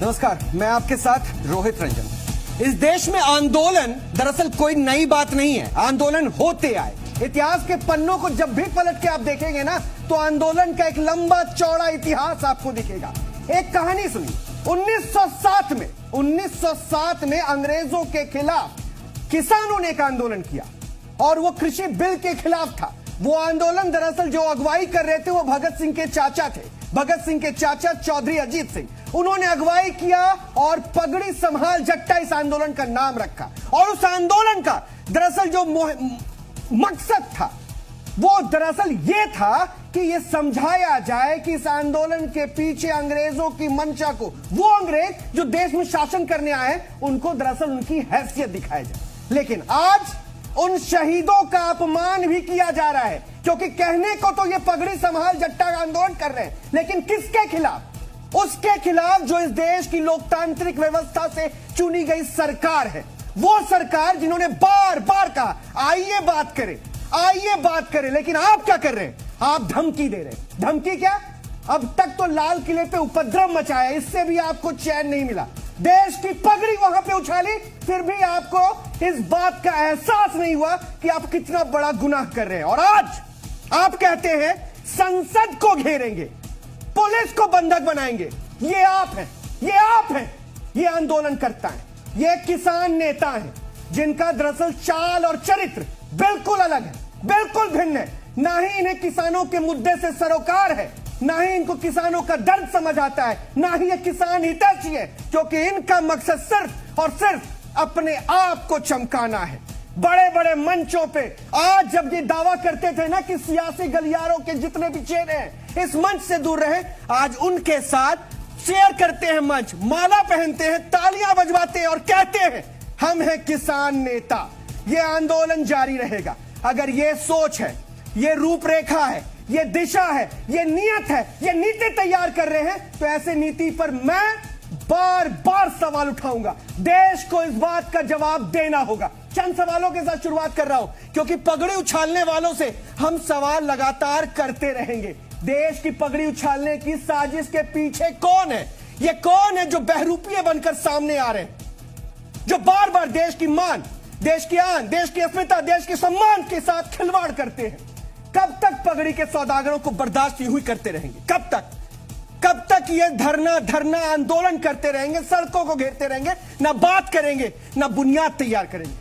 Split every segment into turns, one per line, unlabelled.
नमस्कार, मैं आपके साथ रोहित रंजन। इस देश में आंदोलन दरअसल कोई नई बात नहीं है। आंदोलन होते आए। इतिहास के पन्नों को जब भी पलट के आप देखेंगे ना, तो आंदोलन का एक लंबा चौड़ा इतिहास आपको दिखेगा। एक कहानी सुनिए। 1907 में अंग्रेजों के खिलाफ किसानों ने एक आंदोलन किया और वो कृषि बिल के खिलाफ था। वो आंदोलन दरअसल जो अगुवाई कर रहे थे वो भगत सिंह के चाचा थे। भगत सिंह के चाचा चौधरी अजीत सिंह, उन्होंने अगुवाई किया और पगड़ी संभाल जट्टा इस आंदोलन का नाम रखा। और उस आंदोलन का दरअसल जो मकसद था वो दरअसल ये था कि ये समझाया जाए कि इस आंदोलन के पीछे अंग्रेजों की मंशा को, वो अंग्रेज जो देश में शासन करने आए, उनको दरअसल उनकी हैसियत दिखाया जाए। लेकिन आज उन शहीदों का अपमान भी किया जा रहा है, क्योंकि कहने को तो ये पगड़ी संभाल जट्टा का आंदोलन कर रहे हैं, लेकिन किसके खिलाफ? उसके खिलाफ जो इस देश की लोकतांत्रिक व्यवस्था से चुनी गई सरकार है। वो सरकार जिन्होंने बार बार कहा आइए बात करें, आइए बात करें, लेकिन आप क्या कर रहे हैं? आप धमकी दे रहे हैं। धमकी क्या? अब तक तो लाल किले पे उपद्रव मचाया, इससे भी आपको चैन नहीं मिला। देश की पगड़ी वहां पे उछाली, फिर भी आपको इस बात का एहसास नहीं हुआ कि आप कितना बड़ा गुनाह कर रहे हैं। और आज आप कहते हैं संसद को घेरेंगे, पुलिस को बंधक बनाएंगे। ये आप हैं, ये आप हैं, ये आंदोलनकर्ता हैं, ये किसान नेता हैं, जिनका दरअसल चाल और चरित्र बिल्कुल अलग है, बिल्कुल भिन्न है। ना ही इन्हें किसानों के मुद्दे से सरोकार है, ना ही इनको किसानों का दर्द समझ आता है, ना ही ये किसान हितैषी है, क्योंकि इनका मकसद सिर्फ और सिर्फ अपने आप को चमकाना है। बड़े बड़े मंचों पे आज जब ये दावा करते थे ना कि सियासी गलियारों के जितने भी चेहरे हैं इस मंच से दूर रहे, आज उनके साथ शेयर करते हैं मंच, माला पहनते हैं, तालियां बजवाते हैं और कहते हैं हम हैं किसान नेता। ये आंदोलन जारी रहेगा। अगर ये सोच है, ये रूपरेखा है, ये दिशा है, ये नियत है, ये नीति तैयार कर रहे हैं, तो ऐसे नीति पर मैं बार बार सवाल उठाऊंगा। देश को इस बात का जवाब देना होगा। चंद सवालों के साथ शुरुआत कर रहा हूं, क्योंकि पगड़ी उछालने वालों से हम सवाल लगातार करते रहेंगे। देश की पगड़ी उछालने की साजिश के पीछे कौन है? ये कौन है जो बहरूपिये बनकर सामने आ रहे हैं, जो बार बार देश की मान, देश की आन, देश की अस्मिता, देश के सम्मान के साथ खिलवाड़ करते हैं? कब तक पगड़ी के सौदागरों को बर्दाश्त हुई करते रहेंगे? कब तक? कब तक ये धरना आंदोलन करते रहेंगे, सड़कों को घेरते रहेंगे, ना बात करेंगे, ना बुनियाद तैयार करेंगे?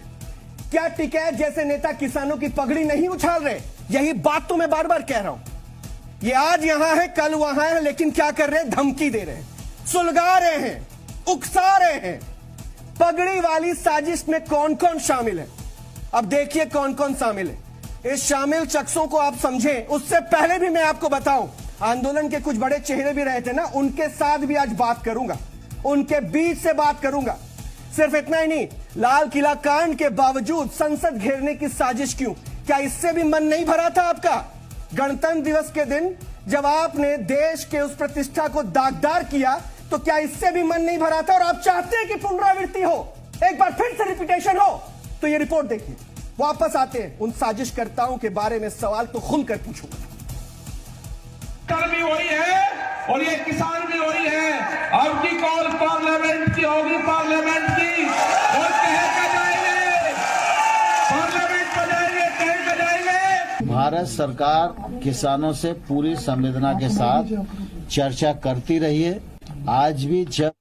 क्या टिकैत जैसे नेता किसानों की पगड़ी नहीं उछाल रहे? यही बात तो मैं बार बार कह रहा हूं। ये आज यहां है, कल वहां है, लेकिन क्या कर रहे हैं? धमकी दे रहे हैं, सुलगा रहे हैं, उकसा रहे हैं। पगड़ी वाली साजिश में कौन कौन शामिल है? अब देखिए कौन कौन शामिल है। इस शामिल शख्सों को आप समझें, उससे पहले भी मैं आपको बताऊं, आंदोलन के कुछ बड़े चेहरे भी रहे थे ना, उनके साथ भी आज बात करूंगा, उनके बीच से बात करूंगा। सिर्फ इतना ही नहीं, लाल किला कांड के बावजूद संसद घेरने की साजिश क्यों? क्या इससे भी मन नहीं भरा था आपका? गणतंत्र दिवस के दिन जब आपने देश के उस प्रतिष्ठा को दागदार किया, तो क्या इससे भी मन नहीं भरा था? और आप चाहते हैं कि पुनरावृत्ति हो, एक बार फिर से रिपीटेशन हो? तो ये रिपोर्ट देखिए। वापस आते हैं उन साजिशकर्ताओं के बारे में, सवाल तो खुलकर पूछूंगा।
कल भी वही है और ये किसान भी वही है। अब की कॉल पार्लियामेंट की होगी, पार्लियामेंट की, और कहे का जाएंगे, पार्लियामेंट को जाएंगे, कहे का जाएंगे।
भारत सरकार किसानों से पूरी संवेदना के साथ चर्चा करती रही है। आज भी जब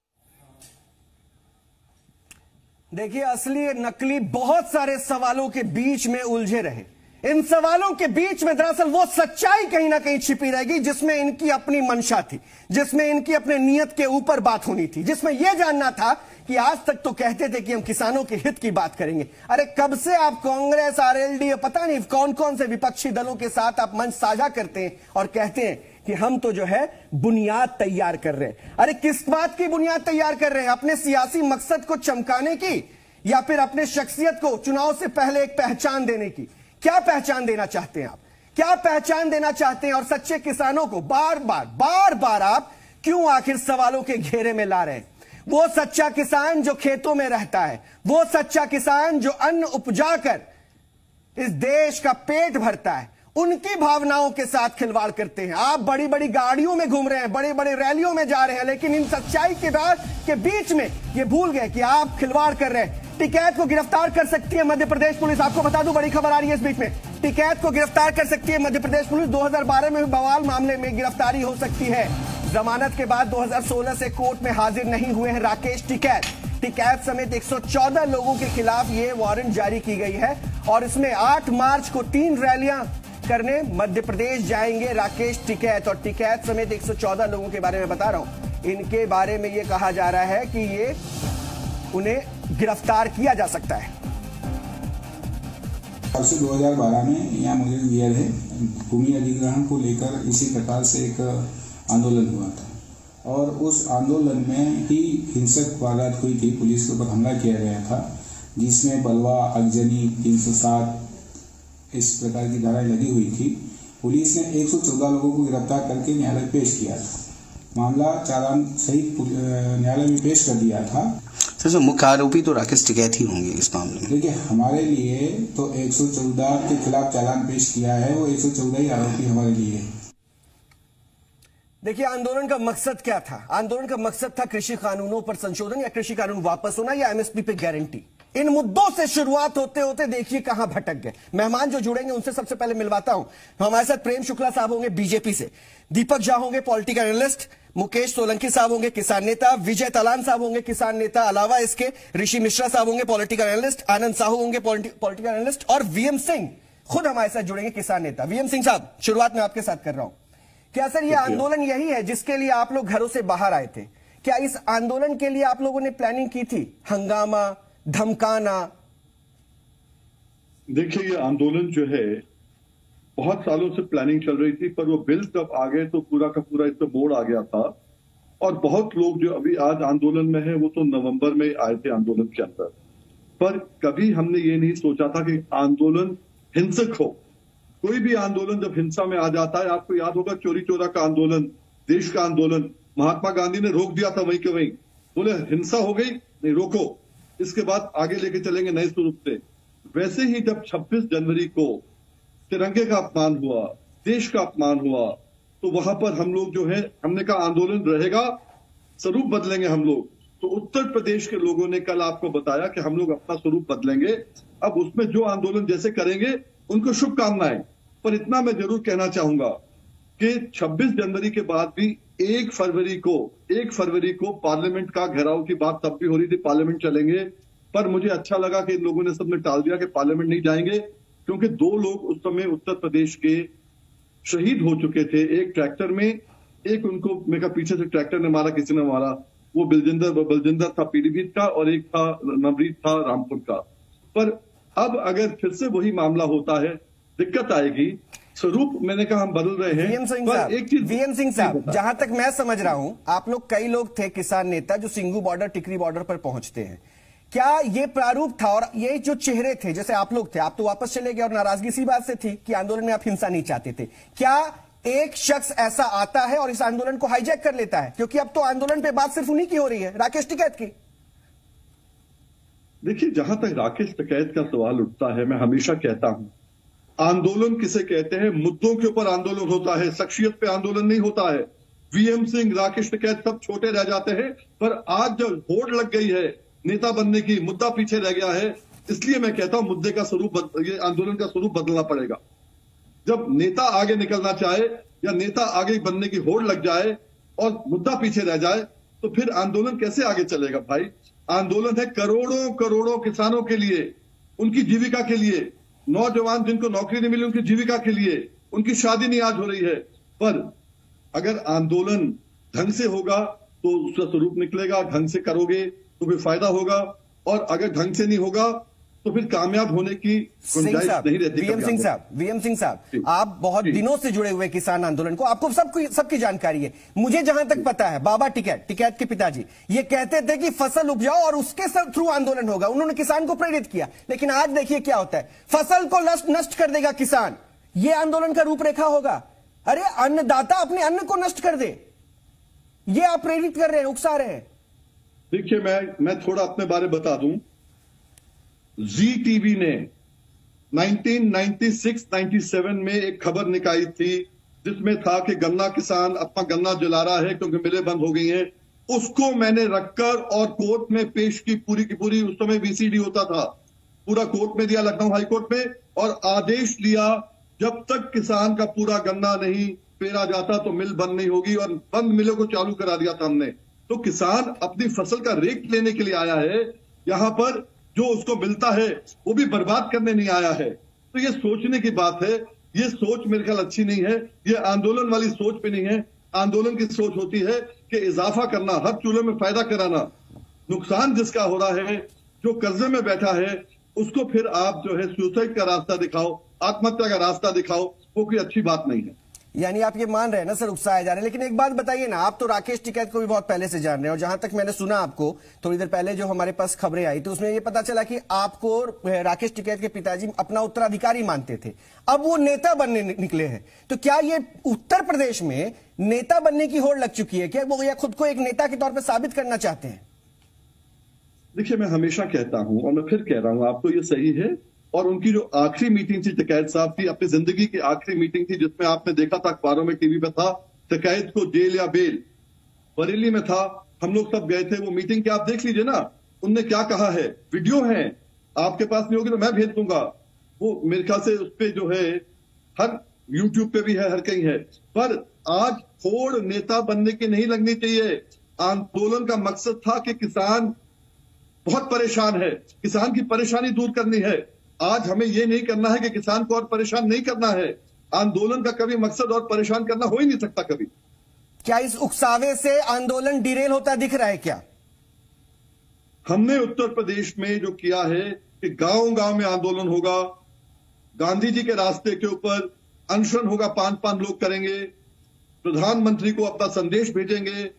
देखिए, असली नकली बहुत सारे सवालों के बीच में उलझे रहे। इन सवालों के बीच में दरअसल वो सच्चाई कहीं ना कहीं छिपी रहेगी जिसमें इनकी अपनी मंशा थी, जिसमें इनकी अपने नियत के ऊपर बात होनी थी, जिसमें यह जानना था कि आज तक तो कहते थे कि हम किसानों के हित की बात करेंगे। अरे कब से आप कांग्रेस, आरएलडी, पता नहीं कौन कौन से विपक्षी दलों के साथ आप मंच साझा करते हैं और कहते हैं कि हम तो जो है बुनियाद तैयार कर रहे हैं। अरे किस बात की बुनियाद तैयार कर रहे हैं? अपने सियासी मकसद को चमकाने की, या फिर अपने शख्सियत को चुनाव से पहले एक पहचान देने की? क्या पहचान देना चाहते हैं आप? क्या पहचान देना चाहते हैं? और सच्चे किसानों को बार बार आप क्यों आखिर सवालों के घेरे में ला रहे हैं? वो सच्चा किसान जो खेतों में रहता है, वो सच्चा किसान जो अन्न उपजाकर इस देश का पेट भरता है, उनकी भावनाओं के साथ खिलवाड़ करते हैं। आप बड़ी बड़ी गाड़ियों में घूम रहे हैं, बड़ी बड़ी रैलियों में जा रहे हैं, लेकिन इन सच्चाई के बीच में ये भूल गए कि आप खिलवाड़ कर रहे हैं। टिकैत को गिरफ्तार कर सकती है मध्य प्रदेश पुलिस। आपको बता दूं, बड़ी खबर आ रही है इस बीच में, टिकैत को गिरफ्तार कर सकती है मध्य प्रदेश पुलिस। 2012 में बवाल मामले में गिरफ्तारी हो सकती है। जमानत के बाद 2016 से कोर्ट में हाजिर नहीं हुए हैं राकेश टिकैत। टिकैत समेत 114 लोगों के खिलाफ ये वारंट जारी की गई है और इसमें 8 मार्च को 3 रैलियां करने मध्य प्रदेश जाएंगे राकेश टिकैत। और टिकैत समेत 114 लोगों के बारे में बता रहा हूं, इनके बारे में यह कहा जा रहा है कि ये उन्हें गिरफ्तार किया जा सकता है।
वर्ष 2012 में यहाँ मुझे दिया है भूमि अधिग्रहण को लेकर इसी प्रकार से एक आंदोलन हुआ था और उस आंदोलन में ही हिंसक वारदात हुई थी। पुलिस के ऊपर हमला किया गया था जिसमें बलवा, अगजनी, 307 इस प्रकार की धाराएं लगी हुई थी। पुलिस ने 114 लोगों को गिरफ्तार करके न्यायालय पेश किया था। मामला चालान सहित न्यायालय में पेश कर दिया था।
सर, मुख्य आरोपी तो राकेश टिकैत ही होंगे इस मामले में।
देखिए, हमारे लिए तो 114 के खिलाफ चालान पेश किया है, वो 114 ही आरोपी हमारे लिए है।
देखिए, आंदोलन का मकसद क्या था? आंदोलन का मकसद था कृषि कानूनों पर संशोधन या कृषि कानून वापस होना या एमएसपी पे गारंटी। इन मुद्दों से शुरुआत होते होते देखिए कहां भटक गए। मेहमान जो जुड़ेंगे उनसे सबसे पहले मिलवाता हूं। हमारे साथ प्रेम शुक्ला साहब होंगे बीजेपी से, दीपक झा होंगे पॉलिटिकल एनालिस्ट, मुकेश सोलंकी साहब होंगे किसान नेता, विजय तलान साहब होंगे किसान नेता, अलावा इसके ऋषि मिश्रा साहब होंगे पॉलिटिकल एनालिस्ट, आनंद साहू होंगे पॉलिटिकल एनालिस्ट और वीएम सिंह खुद हमारे साथ जुड़ेंगे किसान नेता। वीएम सिंह साहब, शुरुआत में आपके साथ कर रहा हूं। क्या सर ये आंदोलन यही है जिसके लिए आप लोग घरों से बाहर आए थे? क्या इस आंदोलन के लिए आप लोगों ने प्लानिंग की थी? हंगामा, धमकाना?
देखिए, ये आंदोलन जो है बहुत सालों से प्लानिंग चल रही थी, पर वो बिल तब आ गए तो पूरा का पूरा इस पर मोड़ आ गया था। और बहुत लोग जो अभी आज आंदोलन में है वो तो नवंबर में आए थे आंदोलन के अंदर। पर कभी हमने ये नहीं सोचा था कि आंदोलन हिंसक हो। कोई भी आंदोलन जब हिंसा में आ जाता है, आपको याद होगा चोरी चोरा का आंदोलन, देश का आंदोलन, महात्मा गांधी ने रोक दिया था वहीं के वहीं, बोले हिंसा हो गई, नहीं रोको, इसके बाद आगे लेके चलेंगे नए स्वरूप से। वैसे ही जब 26 जनवरी को तिरंगे का अपमान हुआ, देश का अपमान हुआ, तो वहां पर हम लोग जो है, हमने कहा आंदोलन रहेगा, स्वरूप बदलेंगे हम लोग। तो उत्तर प्रदेश के लोगों ने कल आपको बताया कि हम लोग अपना स्वरूप बदलेंगे। अब उसमें जो आंदोलन जैसे करेंगे उनको शुभकामनाएं। पर इतना मैं जरूर कहना चाहूंगा कि 26 जनवरी के बाद भी 1 फरवरी को पार्लियामेंट का घेराव की बात तब भी हो रही थी, पार्लियामेंट चलेंगे। पर मुझे अच्छा लगा कि इन लोगों ने सबने टाल दिया कि पार्लियामेंट नहीं जाएंगे, क्योंकि 2 लोग उस समय उत्तर प्रदेश के शहीद हो चुके थे। एक ट्रैक्टर में, एक उनको मेरे पीछे से ट्रैक्टर ने मारा, किसी ने मारा, वो बलजिंदर था पीलीभीत का और एक था नवरीत था रामपुर का। पर अब अगर फिर से वही मामला होता है, दिक्कत आएगी। स्वरूप मैंने कहा हम बदल रहे हैं।
वीएम सिंह साहब, जहां तक मैं समझ रहा हूं, आप लोग कई लोग थे किसान नेता जो सिंगू बॉर्डर, टिकरी बॉर्डर पर पहुंचते हैं। क्या ये प्रारूप था और ये जो चेहरे थे, जैसे आप लोग थे, आप तो वापस चले गए और नाराजगी सी बात से थी कि आंदोलन में आप हिंसा नहीं चाहते थे। क्या एक शख्स ऐसा आता है और इस आंदोलन को हाईजैक कर लेता है? क्योंकि अब तो आंदोलन पे बात सिर्फ उन्हीं की हो रही है, राकेश टिकैत की।
देखिए, जहां तक राकेश टिकैत का सवाल उठता है, मैं हमेशा कहता हूं, आंदोलन किसे कहते हैं? मुद्दों के ऊपर आंदोलन होता है, शख्सियत पे आंदोलन नहीं होता है। वीएम सिंह, राकेश टिकैत सब छोटे रह जाते हैं, पर आज जब होड़ लग गई है नेता बनने की, मुद्दा पीछे रह गया है। इसलिए मैं कहता हूं मुद्दे का स्वरूप, ये आंदोलन का स्वरूप बदलना पड़ेगा। जब नेता आगे निकलना चाहे या नेता आगे बनने की होड़ लग जाए और मुद्दा पीछे रह जाए, तो फिर आंदोलन कैसे आगे चलेगा भाई? आंदोलन है करोड़ों करोड़ों किसानों के लिए, उनकी जीविका के लिए, नौजवान जिनको नौकरी नहीं मिली उनकी जीविका के लिए, उनकी शादी नहीं आज हो रही है। पर अगर आंदोलन ढंग से होगा तो उसका स्वरूप निकलेगा, ढंग से करोगे तो फिर फायदा होगा, और अगर ढंग से नहीं होगा तो फिर कामयाब होने की गुंजाइश नहीं रहती।
वीएम सिंह साहब, आप बहुत दिनों से जुड़े हुए किसान आंदोलन को, आपको सबकी जानकारी है। मुझे जहां तक पता है, बाबा टिकैत के पिताजी ये कहते थे कि फसल उपजाओ और उसके थ्रू आंदोलन होगा। उन्होंने किसान को प्रेरित किया, लेकिन आज देखिए क्या होता है, फसल को नष्ट कर देगा किसान, ये आंदोलन का रूपरेखा होगा। अरे अन्नदाता अपने अन्न को नष्ट कर दे, ये आप प्रेरित कर रहे हैं, उकसा रहे हैं।
देखिए, मैं थोड़ा अपने बारे बता दूं। जी टीवी ने 1996-97 में एक खबर निकाली थी जिसमें था कि गन्ना किसान अपना गन्ना जला रहा है क्योंकि मिलें बंद हो गई हैं। उसको मैंने रखकर और कोर्ट में पेश की पूरी, उस समय VCD होता था, पूरा कोर्ट में दिया, लखनऊ हाई कोर्ट में, और आदेश लिया जब तक किसान का पूरा गन्ना नहीं पेरा जाता तो मिल बंद नहीं होगी, और बंद मिलों को चालू करा दिया था हमने। तो किसान अपनी फसल का रेट लेने के लिए आया है, यहाँ पर जो उसको मिलता है वो भी बर्बाद करने नहीं आया है। तो ये सोचने की बात है, ये सोच मेरे ख्याल अच्छी नहीं है, ये आंदोलन वाली सोच भी नहीं है। आंदोलन की सोच होती है कि इजाफा करना, हर चूल्हे में फायदा कराना, नुकसान जिसका हो रहा है, जो कर्जे में बैठा है, उसको फिर आप जो है सुसाइड का रास्ता दिखाओ, आत्महत्या का रास्ता दिखाओ, वो कोई अच्छी बात नहीं है।
यानी आप ये मान रहे हैं ना सर, उकसाए जा रहे हैं। लेकिन एक बात बताइए ना, आप तो राकेश टिकैत को भी बहुत पहले से जान रहे हैं, और जहां तक मैंने सुना आपको थोड़ी देर पहले जो हमारे पास खबरें आई तो उसमें ये पता चला कि आपको राकेश टिकैत के पिताजी अपना उत्तराधिकारी मानते थे, अब वो नेता बनने निकले हैं। तो क्या ये उत्तर प्रदेश में नेता बनने की होड़ लग चुकी है क्या, वो या खुद को एक नेता के तौर पर साबित करना चाहते हैं?
देखिए, मैं हमेशा कहता हूं और मैं फिर कह रहा हूं, आपको ये सही है। और उनकी जो आखिरी मीटिंग थी टिकैत साहब की, अपनी जिंदगी की आखिरी मीटिंग थी, जिसमें आपने देखा था अखबारों में, टीवी पे था, टिकैत को जेल या बेल, बरेली में था, हम लोग सब गए थे। वो मीटिंग के आप देख लीजिए ना, उनने क्या कहा है, वीडियो है, आपके पास नहीं होगी तो मैं भेज दूंगा। वो मेरे ख्याल से उस पर जो है हर यूट्यूब पे भी है, हर कहीं है। पर आज होड़ नेता बनने की नहीं लगनी चाहिए। आंदोलन का मकसद था कि किसान बहुत परेशान है, किसान की परेशानी दूर करनी है। आज हमें ये नहीं करना है कि किसान को और परेशान नहीं करना है। आंदोलन का कभी मकसद और परेशान करना हो ही नहीं सकता कभी।
क्या इस उकसावे से आंदोलन डिरेल होता दिख रहा है क्या?
हमने उत्तर प्रदेश में जो किया है कि गांव-गांव में आंदोलन होगा, गांधी जी के रास्ते के ऊपर अनशन होगा, 5-5 लोग करेंगे, प्रधानमंत्री को अपना संदेश भेजेंगे,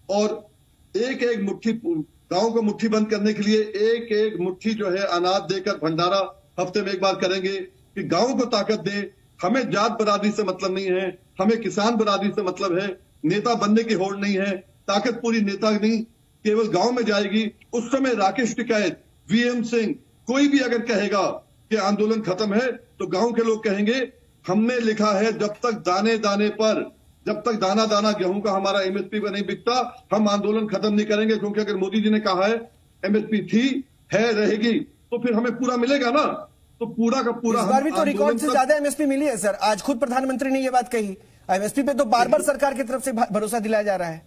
और एक एक मुट्ठी, गांव को मुट्ठी बंद करने के लिए एक एक मुट्ठी जो है अनाज देकर भंडारा हफ्ते में एक बार करेंगे कि गांव को ताकत दे। हमें जात बरादरी से मतलब नहीं है, हमें किसान बरादरी से मतलब है। नेता बनने की होड़ नहीं है, ताकत पूरी नेता नहीं केवल गांव में जाएगी। उस समय राकेश टिकैत, VM सिंह, कोई भी अगर कहेगा कि आंदोलन खत्म है तो गांव के लोग कहेंगे हमने लिखा है जब तक दाने दाने पर, जब तक दाना दाना गेहूं का हमारा MSP पर नहीं बिकता, हम आंदोलन खत्म नहीं करेंगे। क्योंकि अगर मोदी जी ने कहा है MSP थी, है, रहेगी, तो फिर हमें पूरा मिलेगा ना। तो पूरा का पूरा,
इस बार भी तो रिकॉर्ड से ज्यादा MSP मिली है सर। आज खुद प्रधानमंत्री ने ये बात कही, MSP पे तो बार बार सरकार की तरफ से भरोसा दिलाया जा रहा है।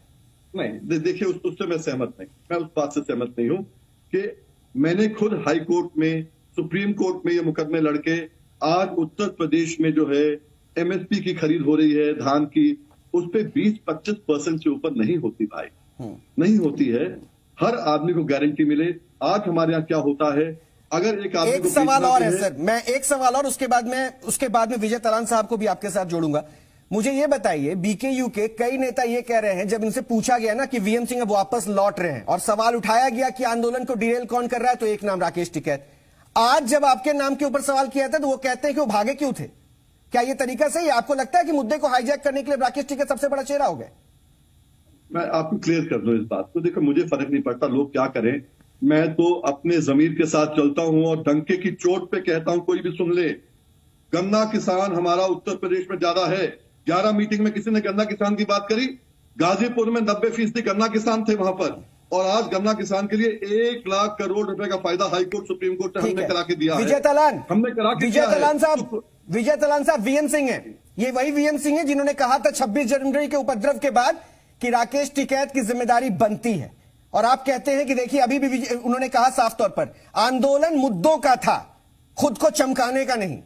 नहीं, देखिए उससे मैं सहमत नहीं, मैं उस बात से सहमत नहीं हूं कि मैंने खुद हाई कोर्ट में, सुप्रीम कोर्ट में ये मुकदमे लड़के, आज उत्तर प्रदेश में जो है MSP की खरीद हो रही है धान की, उस पे 20-25% से ऊपर नहीं होती भाई, नहीं होती है। हर आदमी को गारंटी मिले। आज हमारे यहाँ क्या होता है, अगर एक आदमी
एक सवाल और है सर, मैं एक सवाल और उसके बाद में विजय तलान साहब को भी आपके साथ जोड़ूंगा। मुझे ये बताइए, BKU के कई नेता ये कह रहे हैं, जब इनसे पूछा गया ना कि VM सिंह अब वापस लौट रहे हैं और सवाल उठाया गया कि आंदोलन को डिरेल कौन कर रहा है, तो एक नाम राकेश टिकैत। आज जब आपके नाम के ऊपर सवाल किया था तो वो कहते हैं कि वो भागे क्यों थे। क्या ये तरीका सही है? आपको लगता है कि मुद्दे को हाईजैक करने के लिए राकेश टिकैत सबसे बड़ा चेहरा हो गए?
मैं आपको क्लियर कर दूं इस बात को। देखो, मुझे फर्क नहीं पड़ता लोग क्या करें, मैं तो अपने जमीर के साथ चलता हूं और डंके की चोट पे कहता हूं, कोई भी सुन ले। गन्ना किसान हमारा उत्तर प्रदेश में ज्यादा है। 11 मीटिंग में किसी ने गन्ना किसान की बात करी? गाजीपुर में 90% गन्ना किसान थे वहां पर, और आज गन्ना किसान के लिए 1 लाख करोड़ रुपए का फायदा हाईकोर्ट, सुप्रीम कोर्ट ने हमने करा के दिया है।
विजय तलान,
हमने करा के
विजय तलान साहब VM सिंह है, ये वही VM सिंह है जिन्होंने कहा था 26 जनवरी के उपद्रव के बाद कि राकेश टिकैत की जिम्मेदारी बनती है। और आप कहते हैं कि देखिए अभी भी उन्होंने कहा साफ तौर पर आंदोलन मुद्दों का था, खुद को चमकाने का नहीं।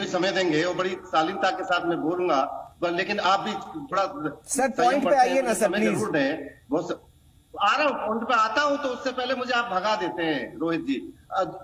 समय देंगे और बड़ी शालीनता के साथ मैं बोलूंगा, लेकिन आप भी थोड़ा
सर पॉइंट पे आइए ना सर प्लीज।
बहुत आ रहा हूं, पॉइंट पे आता हूं, तो उससे पहले मुझे आप भगा देते हैं रोहित जी।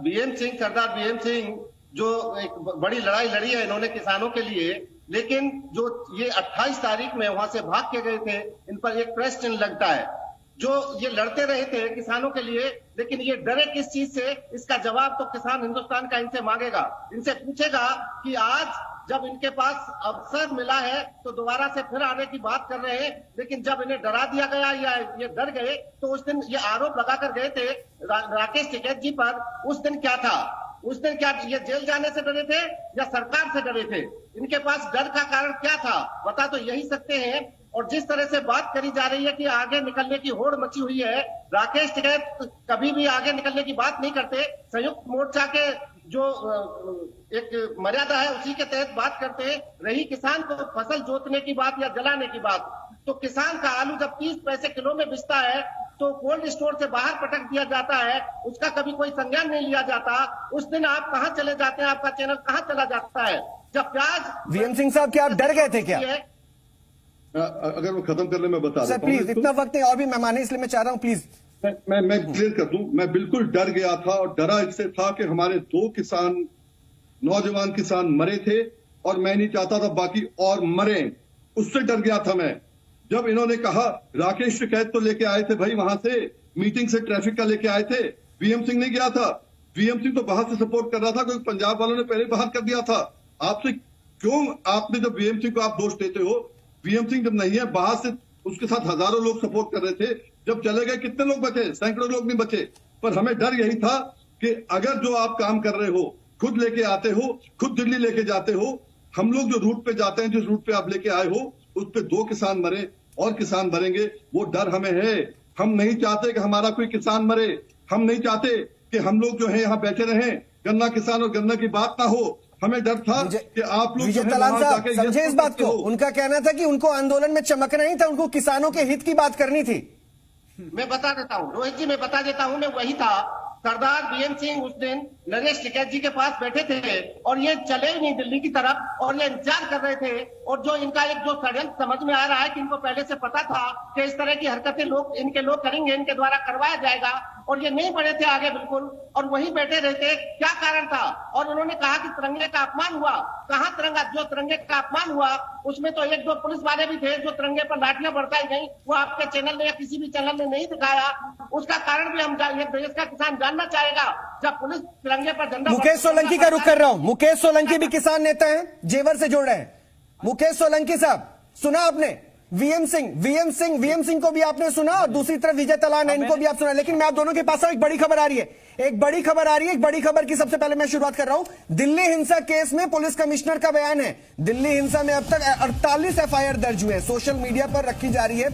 VM सिंह, सरदार VM सिंह जो एक बड़ी लड़ाई लड़ी है इन्होंने किसानों के लिए, लेकिन जो ये 28 तारीख में वहां से भाग के गए थे, इन पर एक प्रेस चिन्ह लगता है। जो ये लड़ते रहे थे किसानों के लिए, लेकिन ये डरे किस चीज से, इसका जवाब तो किसान हिंदुस्तान का इनसे मांगेगा। इनसे पूछेगा कि आज जब इनके पास अवसर मिला है तो दोबारा से फिर आने की बात कर रहे हैं, लेकिन जब इन्हें डरा दिया गया या ये डर गए तो उस दिन ये आरोप लगाकर गए थे राकेश टिकैत जी पर, उस दिन क्या था? उस दिन क्या ये जेल जाने से डरे थे या सरकार से डरे थे? इनके पास डर का कारण क्या था? बता तो यही सकते हैं। और जिस तरह से बात करी जा रही है कि आगे निकलने की होड़ मची हुई है, राकेश टिकैत कभी भी आगे निकलने की बात नहीं करते। संयुक्त मोर्चा के जो एक मर्यादा है उसी के तहत बात करते हैं। रही किसान को फसल जोतने की बात या जलाने की बात, तो किसान का आलू जब 30 पैसे किलो में बिकता है तो कोल्ड स्टोर से बाहर पटक दिया जाता है, उसका कभी कोई संज्ञान नहीं लिया जाता। उस दिन आप कहां चले जाते हैं? आपका चैनल कहां चला जाता है? जब प्याज
वीएम सिंह साहब, क्या आप डर गए थे क्या?
अगर वो खत्म करने में बता
सर प्लीज, इतना वक्त नहीं, और भी मेहमान है इसलिए मैं चाह रहा हूं प्लीज।
मैं क्लियर कर दूं, मैं बिल्कुल डर गया था और डरा इससे था कि हमारे 2 किसान, नौजवान किसान मरे थे और मैं नहीं चाहता था बाकी और मरे, उससे डर गया था मैं। जब इन्होंने कहा राकेश टिकैत तो लेके आए थे भाई, वहां से मीटिंग से ट्रैफिक का लेके आए थे, वीएम सिंह नहीं गया था। वीएम सिंह तो बाहर से सपोर्ट कर रहा था क्योंकि पंजाब वालों ने पहले बाहर कर दिया था। आपसे क्यों आपने जब वीएम सिंह को आप दोष देते हो? वीएम सिंह जब नहीं है, बाहर से उसके साथ हजारों लोग सपोर्ट कर रहे थे। जब चले गए कितने लोग बचे? सैकड़ों लोग नहीं बचे। पर हमें डर यही था कि अगर जो आप काम कर रहे हो, खुद लेके आते हो, खुद दिल्ली लेके जाते हो, हम लोग जो रूट पे जाते हैं, जिस रूट पे आप लेके आए हो, उस पे 2 किसान मरे और किसान मरेंगे, वो डर हमें है। हम नहीं चाहते कि हमारा कोई किसान मरे। हम नहीं चाहते कि हम लोग जो है यहाँ बैठे रहें, गन्ना किसान और गन्ना की बात ना हो। हमें डर था कि आप लोग
विजय तलान साहब समझे इस बात को। उनका कहना था कि उनको आंदोलन में चमकना नहीं था, उनको किसानों के हित की बात करनी थी।
मैं बता देता हूँ रोहित जी, मैं बता देता हूँ, मैं वही था। सरदार वीएम सिंह उस दिन नरेश टिकैत जी के पास बैठे थे और ये चले ही नहीं दिल्ली की तरफ और ये इंतजार कर रहे थे। और जो इनका एक जो षड्यंत्र समझ में आ रहा है कि इनको पहले से पता था कि इस तरह की हरकतें इनके लोग करेंगे, इनके द्वारा करवाया जाएगा, और ये नहीं बढ़े थे आगे बिल्कुल, और वहीं बैठे रहते। क्या कारण था? और उन्होंने कहा कि तिरंगे का अपमान हुआ। कहाँ तिरंगा? जो तिरंगे का अपमान हुआ उसमें तो 1-2 पुलिस वाले भी थे जो तिरंगे पर लाठियां बरसाई गई, वो आपके चैनल ने या किसी भी चैनल ने नहीं दिखाया। उसका कारण भी हम देश का किसान जानना चाहेगा। जब पुलिस तिरंगे पर झंडा,
मुकेश सोलंकी का रुख कर रहा हूं। मुकेश सोलंकी भी किसान नेता हैं, जेवर से जुड़ रहे हैं। मुकेश सोलंकी साहब, सुना आपने? वीएम सिंह को भी आपने सुना और दूसरी तरफ विजय तलान है, इनको भी आप सुना। लेकिन मैं आप दोनों के पास एक बड़ी खबर आ रही है, एक बड़ी खबर की सबसे पहले मैं शुरुआत कर रहा हूं। दिल्ली हिंसा केस में पुलिस कमिश्नर का बयान है। दिल्ली हिंसा में अब तक 48 एफआईआर दर्ज हुए। सोशल मीडिया पर रखी जा रही है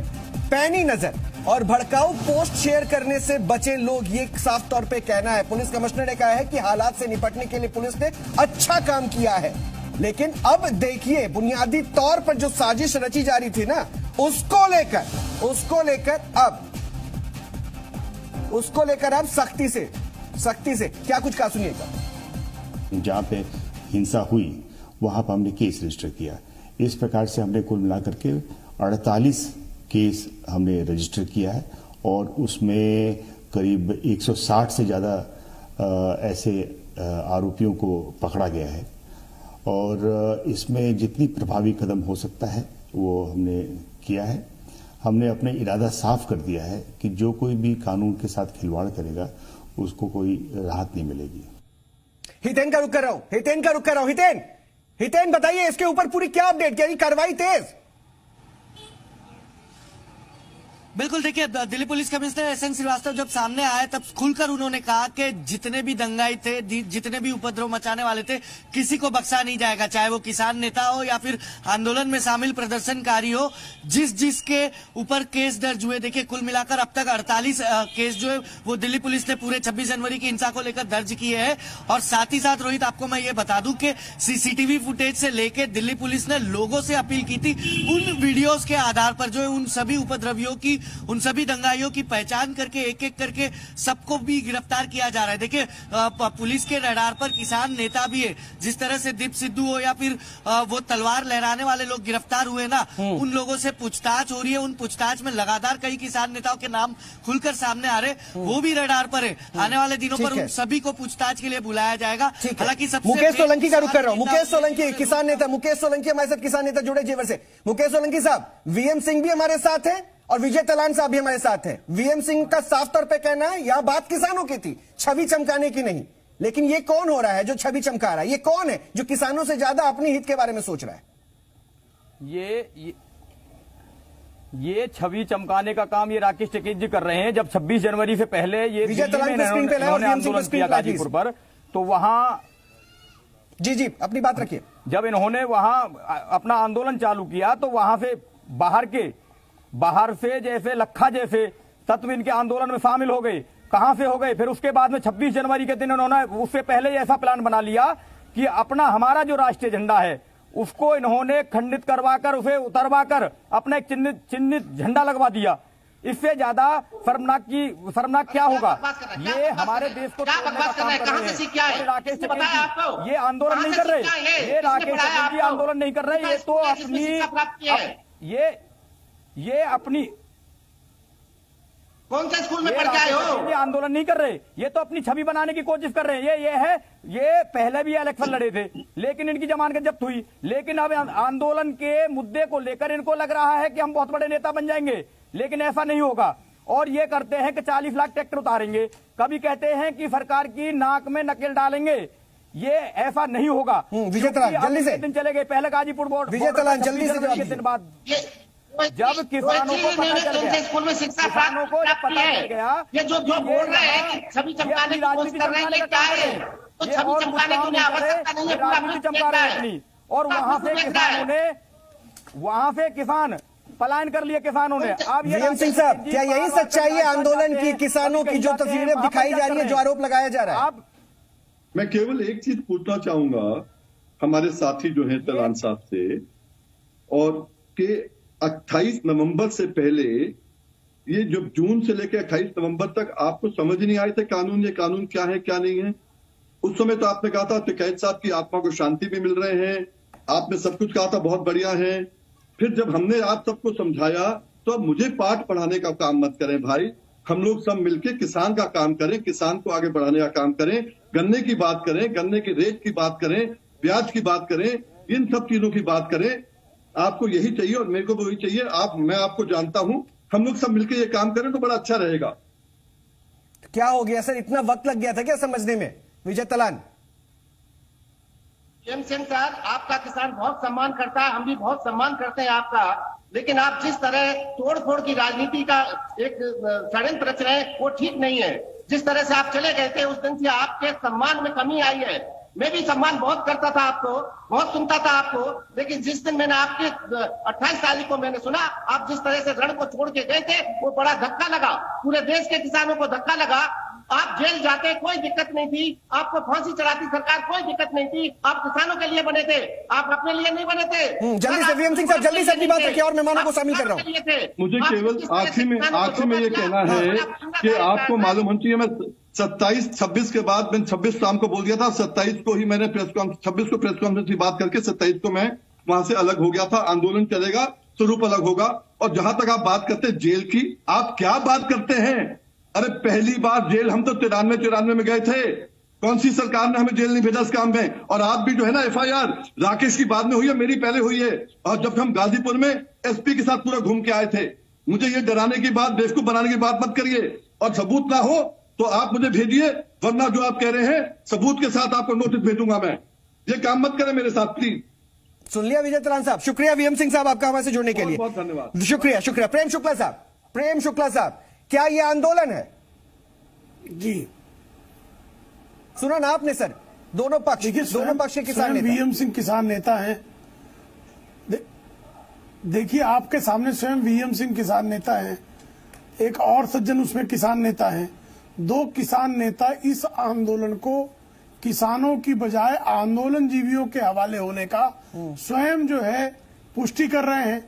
पैनी नजर और भड़काऊ पोस्ट शेयर करने से बचे लोग, ये साफ तौर पे कहना है। पुलिस कमिश्नर ने कहा है कि हालात से निपटने के लिए पुलिस ने अच्छा काम किया है, लेकिन अब देखिए बुनियादी तौर पर जो साजिश रची जा रही थी ना, उसको लेकर अब सख्ती से क्या कुछ कहा, सुनिएगा।
जहां पे हिंसा हुई वहां पर हमने केस रजिस्टर किया। इस प्रकार से हमने कुल मिलाकर के 48 केस हमने रजिस्टर किया है और उसमें करीब 160 से ज्यादा ऐसे आरोपियों को पकड़ा गया है। और इसमें जितनी प्रभावी कदम हो सकता है वो हमने किया है। हमने अपने इरादा साफ कर दिया है कि जो कोई भी कानून के साथ खिलवाड़ करेगा उसको कोई राहत नहीं मिलेगी।
हितेन का रुख कर रहा हूं। हितेन बताइए, इसके ऊपर पूरी क्या अपडेट, क्या कार्रवाई तेज?
बिल्कुल, देखिए Delhi police commissioner S N Srivastava जब सामने आए तब खुलकर उन्होंने कहा कि जितने भी दंगाई थे, जितने भी उपद्रव मचाने वाले थे, किसी को बख्शा नहीं जाएगा, चाहे वो किसान नेता हो या फिर आंदोलन में शामिल प्रदर्शनकारी हो। जिसके ऊपर केस दर्ज हुए, देखिए कुल मिलाकर अब तक 48 केस जो है वो दिल्ली पुलिस ने पूरे 26 जनवरी की हिंसा को लेकर दर्ज किए हैं। और साथ ही साथ रोहित, आपको मैं ये बता दूं कि सीसीटीवी फुटेज से लेकर दिल्ली पुलिस ने लोगों से अपील की थी उन वीडियोज के आधार पर जो है उन सभी उपद्रवियों की, उन सभी दंगाइयों की पहचान करके एक एक करके सबको भी गिरफ्तार किया जा रहा है। देखिए पुलिस के रडार पर किसान नेता भी है। जिस तरह से दीप सिद्धू हो या फिर वो तलवार लहराने वाले लोग गिरफ्तार हुए ना, उन लोगों से पूछताछ हो रही है। उन पूछताछ में लगातार कई किसान नेताओं के नाम खुलकर सामने आ रहे, वो भी रडार पर है। आने वाले दिनों पर उन सभी को पूछताछ के लिए बुलाया जाएगा। हालांकि सबसे
मुकेश सोलंकी का रुख कर रहा हूं। मुकेश सोलंकी किसान नेता, मुकेश सोलंकी हमारे साथ किसान नेता जुड़े जेवर से। मुकेश सोलंकी साहब, वीएम सिंह भी हमारे साथ है और विजय तलान साहब भी हमारे साथ हैं। वीएम सिंह का साफ तौर पे कहना है यह बात किसानों की थी, छवि चमकाने की नहीं। लेकिन ये कौन हो रहा है जो छवि चमका रहा है? ये कौन है जो किसानों से ज्यादा अपने हित के बारे में सोच रहा है?
ये छवि चमकाने का काम ये राकेश टिकैत जी कर रहे हैं। जब 26 जनवरी से पहले ये इन्होंने आंदोलन किया गाजीपुर पर, तो वहां
जी अपनी बात रखिए।
जब इन्होंने वहां अपना आंदोलन चालू किया तो वहां से बाहर से जैसे लखा जैसे तत्व इनके आंदोलन में शामिल हो गए। कहां से हो गए? फिर उसके बाद में 26 जनवरी के दिन इन्होंने उससे पहले ऐसा प्लान बना लिया कि हमारा जो राष्ट्रीय झंडा है उसको इन्होंने खंडित करवाकर उसे उतरवाकर अपना एक चिन्हित झंडा लगवा दिया। इससे ज्यादा शर्मनाक क्या होगा? ये हमारे देश को तोड़ने का काम कर रहे हैं। राकेश टिकैत जी ये आंदोलन नहीं कर रहे, ये राकेश टिकैत जी आंदोलन नहीं कर रहे, ये तो अपनी
कौन से स्कूल में पढ़ के आए हो?
ये आंदोलन नहीं कर रहे, ये तो अपनी छवि बनाने की कोशिश कर रहे हैं। ये पहले भी इलेक्शन लड़े थे लेकिन इनकी जमानत जब्त हुई। लेकिन अब आंदोलन के मुद्दे को लेकर इनको लग रहा है कि हम बहुत बड़े नेता बन जाएंगे, लेकिन ऐसा नहीं होगा। और ये करते हैं कि 40 लाख ट्रैक्टर उतारेंगे, कभी कहते हैं कि सरकार की नाक में नकेल डालेंगे। ये ऐसा नहीं होगा।
विजय तलान जल्दी से
दिन चले गए पहले गाजीपुर बोर्ड,
विजय तलान जल्दी से
दिन बाद जब किसानों को पता चल गया,
स्कूल में शिक्षा
किसानों को पता चल गया,
ये जो बोल रहे हैं कि छवि चमकाने की कोशिश कर रहे हैं, ये क्या है? तो छवि चमकाने की उन्हें आवश्यकता नहीं है,
राजनीति चमका रहे हैं अपनी। और वहां से किसान पलायन कर लिए किसानों ने। अब
वीएम सिंह साहब, क्या यही सच्चाई है आंदोलन की? किसानों की जो तस्वीरें दिखाई जा रही है, जो आरोप लगाया जा रहा है।
मैं केवल एक चीज पूछना चाहूंगा हमारे साथी जो हैं तलान साहब से, और के 28 नवंबर से पहले, ये जब जून से लेकर 28 नवंबर तक आपको समझ नहीं आए थे ये कानून क्या है क्या नहीं है? उस समय तो आपने कहा था टिकैत साहब की आत्मा को शांति भी मिल रहे हैं, आपने सब कुछ कहा था बहुत बढ़िया है। फिर जब हमने आप सबको समझाया तो अब मुझे पाठ पढ़ाने का काम मत करें भाई, हम लोग सब मिलकर किसान का काम करें, किसान को आगे बढ़ाने का काम करें, गन्ने की बात करें, गन्ने की रेट की बात करें, ब्याज की बात करें, इन सब चीजों की बात करें। आपको यही चाहिए और मेरे को भी वही चाहिए। मैं आपको जानता हूं, हम लोग सब मिलकर ये काम करें तो बड़ा अच्छा रहेगा।
क्या हो गया सर, इतना वक्त लग गया था क्या समझने में? विजय तलान।
वीएम सिंह सर, आपका किसान बहुत सम्मान करता है, हम भी बहुत सम्मान करते हैं आपका, लेकिन आप जिस तरह तोड़ फोड़ की राजनीति का एक षड्यंत्र रच रहे हैं वो ठीक नहीं है। जिस तरह से आप चले गए थे उस दिन से आपके सम्मान में कमी आई है। मैं भी सम्मान बहुत करता था आपको, बहुत सुनता था आपको, लेकिन जिस दिन मैंने आपके 28 तारीख को मैंने सुना आप जिस तरह से रण को छोड़ के गए थे, वो बड़ा धक्का लगा, पूरे देश के किसानों को धक्का लगा। आप जेल जाते कोई दिक्कत नहीं थी, आपको फांसी चढ़ाती सरकार कोई दिक्कत नहीं थी, आप किसानों के लिए बने थे, आप अपने लिए नहीं बने थे।
जल्दी से वीएम सिंह साहब, जल्दी से अपनी बात रखिए और मेहमानों को शामिल कर रहा हूँ।
मुझे केवल आखिर में ये कहना है कि आपको मालूम होना चाहिए, मैं 26 के बाद मैंने 26 शाम को बोल दिया था, 27 को ही मैंने 26 को प्रेस कॉन्फ्रेंस की बात करके 27 को मैं वहां से अलग हो गया था। आंदोलन चलेगा, स्वरूप अलग होगा। और जहां तक आप बात करते हैं जेल की, आप क्या बात करते हैं? अरे पहली बार जेल हम तो 93 में गए थे, कौन सी सरकार ने हमें जेल नहीं भेजा इस काम में? और आप भी जो है ना FIR राकेश की बाद में हुई है, मेरी पहले हुई है। और जब हम गाजीपुर में SP के साथ पूरा घूम के आए थे, मुझे ये डराने की बात, बेवकूफ बनाने की बात मत करिए। और सबूत ना हो तो आप मुझे भेजिए, वरना जो आप कह रहे हैं सबूत के साथ आपको नोटिस भेजूंगा मैं। ये काम मत करें मेरे साथ प्लीज।
सुन लिया विजय तलान साहब, शुक्रिया वीएम सिंह साहब आपका हमारे से जुड़ने के लिए,
बहुत धन्यवाद।
शुक्रिया। प्रेम शुक्ला साहब, क्या ये आंदोलन है?
जी
सुना ना आपने सर, दोनों पक्ष के किसान नेता।
वीएम सिंह किसान नेता हैं। देखिए आपके सामने स्वयं वीएम सिंह किसान नेता हैं, एक और सज्जन उसमें किसान नेता हैं। दो किसान नेता इस आंदोलन को किसानों की बजाय आंदोलन जीवियों के हवाले होने का स्वयं जो है पुष्टि कर रहे हैं।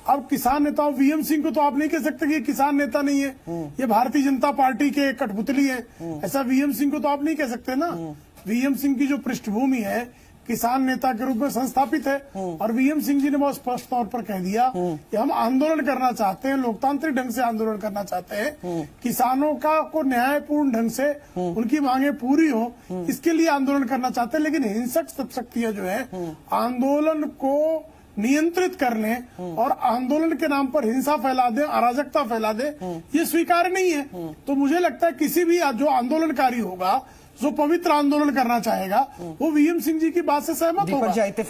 अब किसान नेताओं, वीएम सिंह को तो आप नहीं कह सकते कि ये किसान नेता नहीं है, ये भारतीय जनता पार्टी के कठपुतली है, ऐसा वीएम सिंह को तो आप नहीं कह सकते ना। वीएम सिंह की जो पृष्ठभूमि है किसान नेता के रूप में संस्थापित है, और वीएम सिंह जी ने बहुत स्पष्ट तौर पर कह दिया कि हम आंदोलन करना चाहते हैं, लोकतांत्रिक ढंग से आंदोलन करना चाहते हैं, किसानों का को न्यायपूर्ण ढंग से उनकी मांगे पूरी हो, इसके लिए आंदोलन करना चाहते हैं। लेकिन हिंसक शक्तियां जो है आंदोलन को नियंत्रित करने और आंदोलन के नाम पर हिंसा फैला दे, अराजकता फैला दे, ये स्वीकार्य नहीं है। तो मुझे लगता है किसी भी जो आंदोलनकारी होगा जो पवित्र आंदोलन करना चाहेगा वो वीएम सिंह जी की बात से सहमत होगा।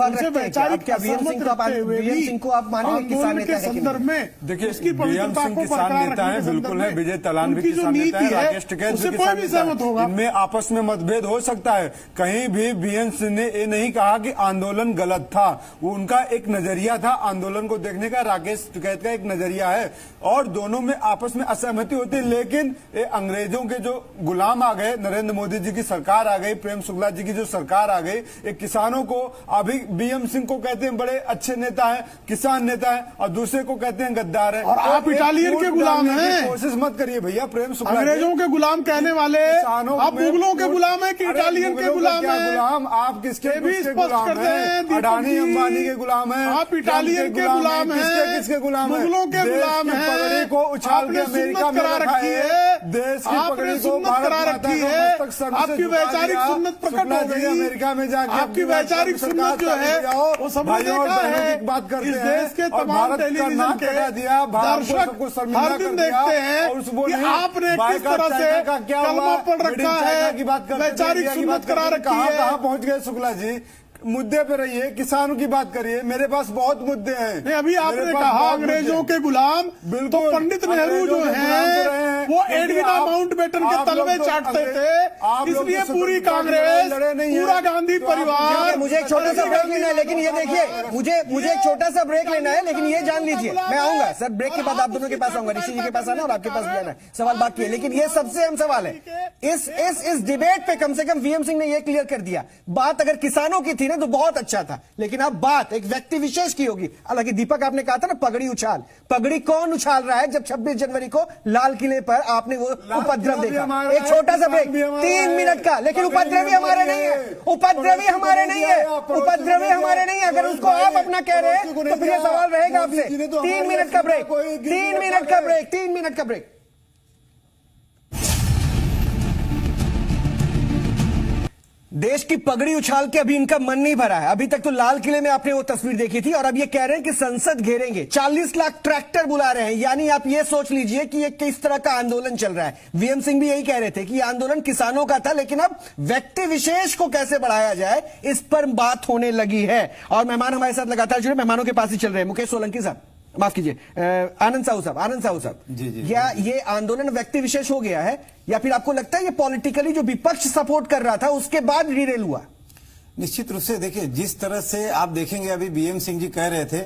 उनसे वैचारिक सहमत रखते हुए भी आंदोलन के संदर्भ में
देखिए,
उसकी पवित्रता को
किसान नेता है, बिल्कुल है। विजय तलान भी किसान नेता है, राकेश टिकैत भी किसान नेता है। इनमें आपस में मतभेद हो सकता है। कहीं भी वीएम सिंह ने ये नहीं कहा कि आंदोलन गलत था, वो उनका एक नजरिया था आंदोलन को देखने का, राकेश टिकैत का एक नजरिया है, और दोनों में आपस में असहमति होती है। लेकिन ये अंग्रेजों के जो गुलाम आ गए, नरेंद्र मोदी जी की सरकार आ गई, प्रेम शुक्ला जी की जो सरकार आ गई, एक किसानों को अभी वीएम सिंह को कहते हैं बड़े अच्छे नेता है, किसान नेता है, और दूसरे को कहते हैं गद्दार है।
और आप इटालियन के गुलाम हैं।
कोशिश मत करिए भैया, प्रेम शुक्ला
अंग्रेजों के गुलाम कहने वाले आप मुगलों के गुलाम है कि इटालियन के गुलाम है?
गुलाम आप किसके
भी स्पष्ट कर दें।
अडानी अंबानी के गुलाम है,
आप इटालियन के गुलाम है,
किसके गुलाम है?
मुगलों के गुलाम है।
पगड़ी को उछाल के अमेरिका में रखा है, देश की पगड़ी को भारत माता का मस्तक संग से
आपकी वैचारिक सुन्नत प्रकट हो गई।
अमेरिका में जाके
आपकी वैचारिक सुन्नत जो है वो समझ
की बात करते हैं।
इस देश के तमाम टेलीविजन के दर्शक हर दिन देखते हैं कि आपने किस तरह से कलमा पढ़ रखा है, वैचारिक सुन्नत करा रखी है।
कहाँ पहुंच गए शुक्ला जी? मुद्दे पे रहिए, किसानों की बात करिए। मेरे पास बहुत मुद्दे हैं।
नहीं, अभी आपने कहा अंग्रेजों के गुलाम, तो पंडित नेहरू जो हैं वो एडविना माउंटबेटन के तलवे चाटते थे, इसलिए पूरी कांग्रेस, पूरा गांधी परिवार।
मुझे एक छोटा सा ब्रेक लेना है, लेकिन ये देखिए, मुझे एक छोटा सा ब्रेक लेना है, लेकिन ये जान लीजिए, मैं आऊंगा सर ब्रेक के बाद, आप दोनों के पास आऊंगा, ऋषि जी के पास आना और आपके पास भी आना है। सवाल बाकी है, लेकिन ये सबसे अहम सवाल है। इस डिबेट पे कम से कम वीएम सिंह ने यह क्लियर कर दिया, बात अगर किसानों की थी ना तो बहुत अच्छा था, लेकिन अब बात एक व्यक्ति विशेष की होगी। हालांकि दीपक आपने कहा था ना पगड़ी उछाल, पगड़ी कौन उछाल रहा है जब 26 जनवरी को लाल किले पर आपने वो उपद्रव देखा? एक छोटा सा ब्रेक 3 मिनट का, लेकिन उपद्रवी हमारे नहीं है, उपद्रवी हमारे नहीं है, उपद्रवी हमारे नहीं है। अगर उसको आप अपना कह रहे हैं तो फिर ये सवाल रहेगा आपसे। 3 मिनट का ब्रेक, 3 मिनट का ब्रेक, 3 मिनट का ब्रेक। देश की पगड़ी उछाल के अभी इनका मन नहीं भरा है। अभी तक तो लाल किले में आपने वो तस्वीर देखी थी, और अब ये कह रहे हैं कि संसद घेरेंगे, 40 लाख ट्रैक्टर बुला रहे हैं। यानी आप ये सोच लीजिए कि ये किस तरह का आंदोलन चल रहा है। वीएम सिंह भी यही कह रहे थे कि ये आंदोलन किसानों का था, लेकिन अब व्यक्ति विशेष को कैसे बढ़ाया जाए इस पर बात होने लगी है। और मेहमान हमारे साथ लगातार जुड़े, मेहमानों के पास ही चल रहे हैं। मुकेश सोलंकी साहब, माफ कीजिए, आनंद साहू साहब, क्या ये आंदोलन व्यक्ति विशेष हो गया है, या फिर आपको लगता है ये पॉलिटिकली जो विपक्ष सपोर्ट कर रहा था उसके बाद डिरेल हुआ?
निश्चित रूप से देखिए, जिस तरह से आप देखेंगे, अभी वीएम सिंह जी कह रहे थे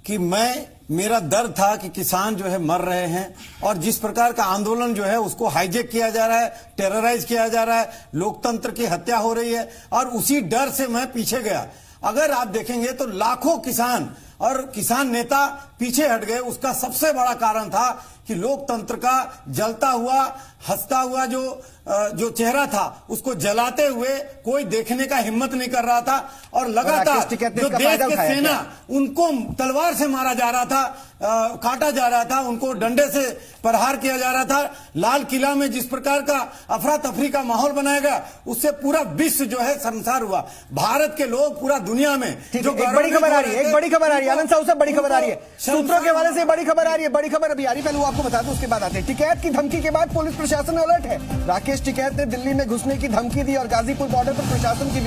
कि मेरा डर था कि किसान जो है मर रहे हैं, और जिस प्रकार का आंदोलन जो है उसको हाईजेक किया जा रहा है, टेरराइज किया जा रहा है, लोकतंत्र की हत्या हो रही है, और उसी डर से मैं पीछे गया। अगर आप देखेंगे तो लाखों किसान और किसान नेता पीछे हट गए। उसका सबसे बड़ा कारण था कि लोकतंत्र का जलता हुआ, हंसता हुआ जो चेहरा था उसको जलाते हुए कोई देखने का हिम्मत नहीं कर रहा था, और लगातार जो देश के सेना उनको तलवार से मारा जा रहा था, काटा जा रहा था, उनको डंडे से प्रहार किया जा रहा था। लाल किला में जिस प्रकार का अफरा तफरी का माहौल बनाया गया, उससे पूरा विश्व जो है शर्मसार हुआ। भारत के लोग पूरा दुनिया में जो
बड़ी खबर आ रही है, एक बड़ी खबर आ रही है आनंद साहू साहब, बड़ी खबर आ रही है, सूत्रों के हवाले से बड़ी खबर आ रही है। बड़ी खबर अभी आ रही है, पहले वो आपको बता दूं, उसके बाद आते हैं। टिकैत की धमकी के बाद पुलिस प्रशासन अलर्ट है। राकेश टिकैत ने दिल्ली में घुसने की धमकी दी और गाजीपुर बॉर्डर पर प्रशासन की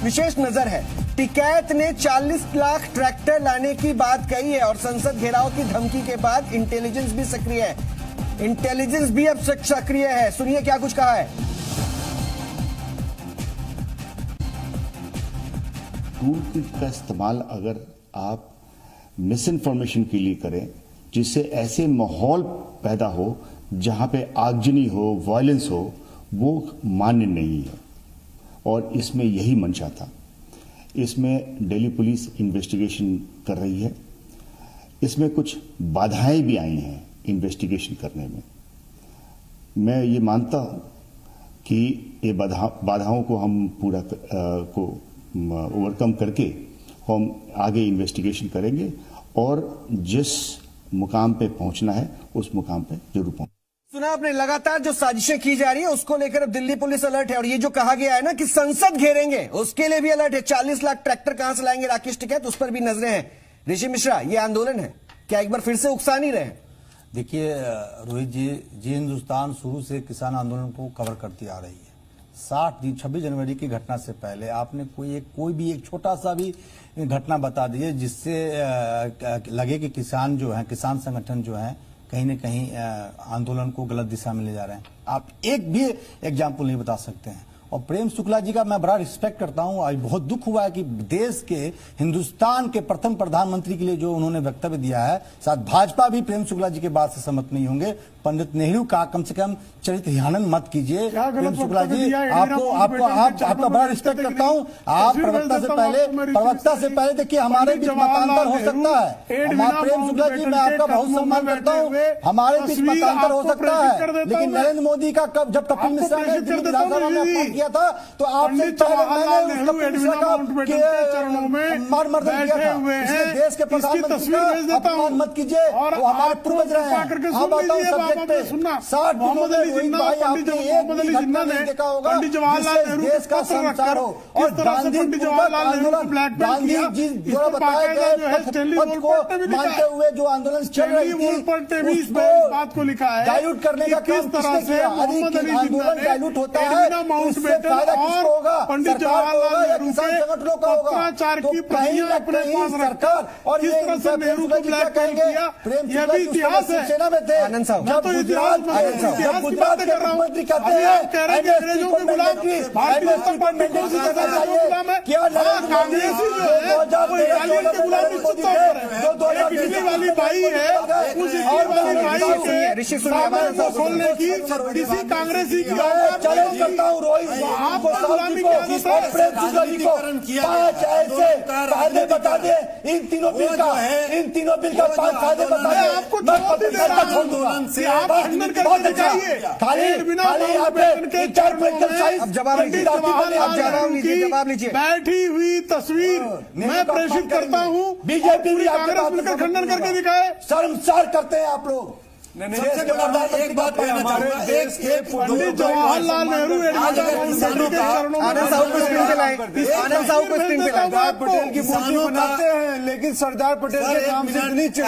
विशेष नजर है। टिकैत ने 40 लाख ट्रैक्टर लाने की बात कही है, और संसद घेराव की धमकी के बाद इंटेलिजेंस भी सक्रिय है। इंटेलिजेंस भी अब सक्रिय है। सुनिए क्या कुछ कहा है।
टूल का इस्तेमाल अगर आप मिस इन्फॉर्मेशन के लिए करें, जिससे ऐसे माहौल पैदा हो जहां पे आगजनी हो, वायलेंस हो, वो मान्य नहीं है, और इसमें यही मंशा था। इसमें दिल्ली पुलिस इन्वेस्टिगेशन कर रही है। इसमें कुछ बाधाएं भी आई हैं इन्वेस्टिगेशन करने में। मैं ये मानता हूं कि ये बाधाओं को हम पूरा ओवरकम करके हम आगे इन्वेस्टिगेशन करेंगे, और जिस मुकाम पे पहुंचना है उस मुकाम पे जरूर पहुंच।
सुना आपने, लगातार जो साजिशें की जा रही है उसको लेकर अब दिल्ली पुलिस अलर्ट है। और ये जो कहा गया है ना कि संसद घेरेंगे, उसके लिए भी अलर्ट है। 40 लाख ट्रैक्टर कहां से लाएंगे राकेश टिकैत, उस पर भी नजरें हैं। ऋषि मिश्रा, ये आंदोलन है, क्या एक बार फिर से उकसा नहीं रहे?
देखिए रोहित जी, हिंदुस्तान शुरू से किसान आंदोलन को कवर करती आ रही है।
26 जनवरी की घटना से पहले आपने कोई भी एक छोटा सा भी घटना बता दीजिए जिससे लगे कि किसान जो है, किसान संगठन जो है कहीं न कहीं आंदोलन को गलत दिशा में ले जा रहे हैं। आप एक भी एग्जाम्पल नहीं बता सकते हैं। और प्रेम शुक्ला जी का मैं बड़ा रिस्पेक्ट करता हूं। आज बहुत दुख हुआ है कि देश के, हिंदुस्तान के प्रथम प्रधानमंत्री के लिए जो उन्होंने वक्तव्य दिया है, शायद भाजपा भी प्रेम शुक्ला जी के बात से सहमत नहीं होंगे। पंडित नेहरू का कम से कम चरित्र हनन मत कीजिए। प्रेम शुक्ला जी आपका बड़ा रिस्पेक्ट करता हूं। आप प्रवक्ता से पहले देखिए हमारे बीच मतांतर हो सकता है। प्रेम शुक्ला जी मैं आपका बहुत सम्मान करता हूं। हमारे बीच मतांतर हो सकता है, लेकिन नरेंद्र मोदी का जब कपिल मिश्रा ने विधानसभा में अपमान किया था तो आपसे मार मर्दन किया था। इसलिए देश के प्रधानमंत्री का अपमान मत कीजिए। वो हमारे पूर्वज रहे हैं। हम बताऊं सब्जेक्ट पे 60 दिनों में रोहित भाई आपने एक भी घटना नहीं देखा होगा जिससे देश का संचार हो। और गांधी आंदोलन, गांधी जी जो बताए गए पथ को मानते हुए जो आंदोलन चल रही थी उसको डाइल्यूट करने का काम किसने किया? आंदोलन डाइल्यूट होता है, इससे फायदा किसको होगा? सरकार को होगा या किसान संगठनों का होगा? तो कहीं ना कहीं सरकार और ये नेहरू को क्या कहेंगे? प्रेम शुक्ला शिवसेना में थे, जब गुजरात के मुख्यमंत्री कहते हैं अंग्रेजों के गुलाम क्या कांग्रेसी जो है वो इटालियन के गुलाम जो बिजली वाली बाई है उस वाली बाई के सामान खोलने की किसी कांग्रेसी की चैलेंज करता हूँ रोहित आपको गुलामी की आदत प्रेम शुक्ला जी को 5 ऐसे फायदे बता दे इन तीनों बिल का 5 फायदे बता दे। आपको छोड़ दूंगा
जवाब लीजिए।
बैठी हुई तस्वीर मैं प्रेषित करता हूँ। बीजेपी भी कांग्रेस मिलकर खंडन करके दिखाए।
शर्मसार करते हैं आप लोग।
एक बात पंडित जवाहरलाल नेहरू
आनंद साहब को स्क्रीन पे लाए, आनंद साहब को स्क्रीन पे लाए।
पटेल की मूर्ति बनाते हैं लेकिन सरदार पटेल के नाम से इतनी चिढ़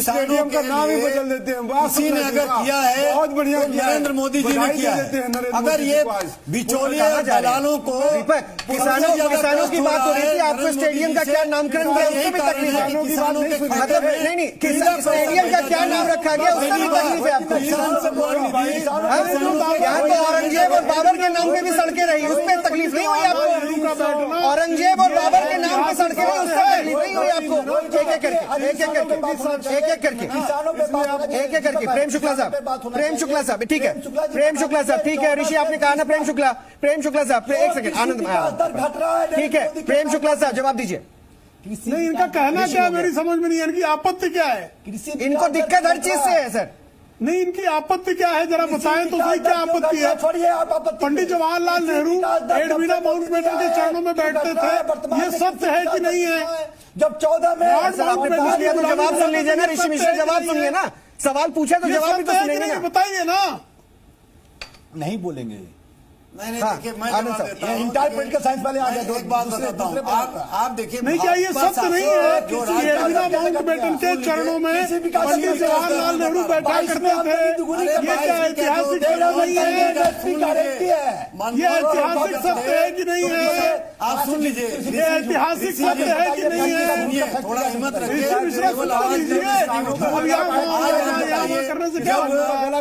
स्टेडियम का नाम ही बदल देते हैं।
किसी ने अगर किया है
बहुत बढ़िया
नरेंद्र मोदी जी ने किया है। अगर ये बिचौलिए दलालों को
किसानों की बात हो रही थी, आपको स्टेडियम का क्या नामकरण किया उसमें भी तकलीफ है? मतलब नहीं, स्टेडियम का क्या नाम रखा गया उसमें भी तकलीफ है आपको? यहाँ तो औरंगजेब और बाबर के नाम पे भी सड़कें रही, उसमें तकलीफ नहीं हुई आपको? औरंगजेब और बाबर के नाम पे सड़कें रही, उसमें तकलीफ नहीं हुई आपको? एक एक करके प्रेम शुक्ला साहब ठीक है, प्रेम शुक्ला साहब ठीक है। ऋषि आपने कहा ना प्रेम शुक्ला साहब एक सेकंड आनंद ठीक है। प्रेम शुक्ला साहब जवाब दीजिए।
नहीं, इनका कहना क्या है मेरी समझ में नहीं है। इनकी आपत्ति क्या है?
इनको दिक्कत हर चीज से है सर।
नहीं, इनकी आपत्ति क्या है जरा बताएं तो सही, क्या आपत्ति है? पंडित जवाहरलाल नेहरू एडमिना माउंटबेटन के चरणों में बैठते थे, ये सत्य है कि नहीं है?
जब 14 में
आपने पूछ लिया तो जवाब सुन लीजिए ना। ऋषि मिश्र जवाब सुनिए ना, सवाल पूछा तो जवाब भी तो सुनेंगे ना।
बताइए ना।
नहीं बोलेंगे।
नहीं
देखिए मैं इंटरप्रेटिकल साइंस वाले आ गए। एक बात बताता हूँ, आप देखिए
नहीं, क्या ये सत्य नहीं है कि एडमिना माउंटबेटन के चरणों में पंडित जवाहरलाल नेहरू बैठा करते थे? ये क्या ऐतिहासिक नहीं है? ये ऐतिहासिक सत्य है कि नहीं है?
आप सुन लीजिए,
ये ऐतिहासिक सत्य है कि नहीं है?
थोड़ा हिम्मत रखिए।
करने से क्या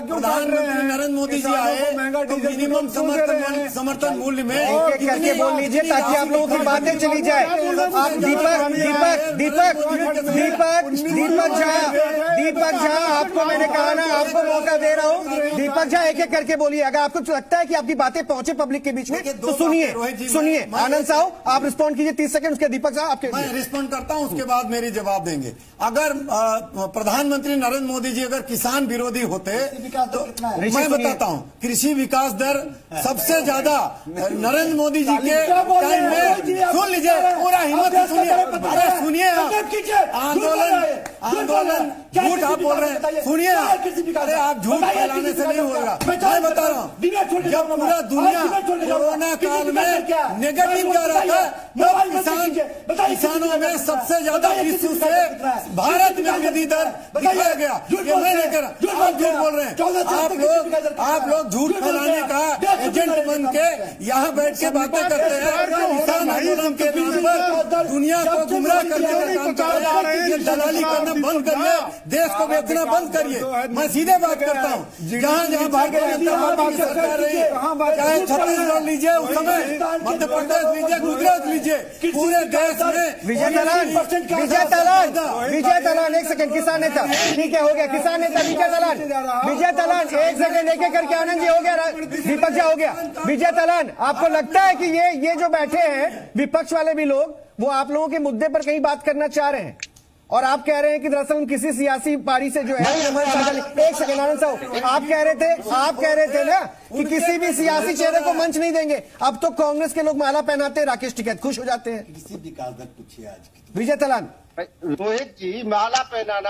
प्रधानमंत्री नरेंद्र मोदी जी आए तो मिनिमम समर्थन मूल्य में
एक करके बोल लीजिए ताकि आप लोगों की बातें चली जाए। आप दीपक झा आपको मैंने कहा ना, आपको मौका दे रहा हूँ। दीपक झा एक एक करके बोलिए। अगर आपको लगता है कि आपकी बातें पहुंचे पब्लिक के बीच में तो सुनिए। आनंद साहब आप रिस्पॉन्ड कीजिए 30 सेकंड, उसके दीपक साहब आपके।
मैं रिस्पॉन्ड करता हूं, उसके बाद मेरी जवाब देंगे। अगर प्रधानमंत्री नरेंद्र मोदी जी अगर किसान विरोधी होते तो मैं बताता हूं, कृषि विकास दर सबसे ज्यादा नरेंद्र मोदी जी के टाइम में। सुन लीजिए, पूरा हिम्मत सुनिए। अरे सुनिए, आंदोलन झूठ आप बोल रहे हैं। सुनिए, अरे आप झूठ फैलाने से नहीं होगा। मैं बता रहा हूँ, जब पूरा दुनिया कोरोना काल में नेगेटिव जा रहा था तब किसानों में सबसे ज्यादा विश्व से भारत में वृद्धि दर दिखाया गया। ये मैं लेकर आप झूठ बोल रहे हैं। आप लोग झूठ फैलाने का एजेंट शेर बन के यहाँ बैठ के बातें करते हैं। किसान आंदोलन के नाम पर दुनिया को गुमराह करने का काम कर रहे हैं। ये दलाली करना बंद करिए, देश को बेचना बंद करिए। मैं सीधे बात करता हूँ, जहाँ जहाँ भारतीय जनता पार्टी की सरकार रही है, चाहे छत्तीसगढ़ लीजिए उस समय, मध्य प्रदेश लीजिए, गुजरात लीजिए, पूरे देश में
विजय तलान एक सेकंड, किसान नेता ठीक है, हो गया किसान नेता विजय तलान एक सेकंड, एक करके आनंद जी हो गया, दीपक जी हो गया। विजय तलान, आपको लगता है कि ये जो बैठे हैं विपक्ष वाले भी लोग, वो आप लोगों के मुद्दे पर कहीं बात करना चाह रहे हैं और आप कह रहे हैं कि दरअसल किसी सियासी पार्टी से जो है, एक सेकंड आनंद साहब, आप कह रहे थे ना कि किसी भी सियासी चेहरे को मंच नहीं देंगे। अब तो कांग्रेस के लोग माला पहनाते हैं, राकेश टिकैत खुश हो जाते हैं।
किसी भी कागज पूछिए आज
विजय तलान,
रोहित जी माला पहनाना,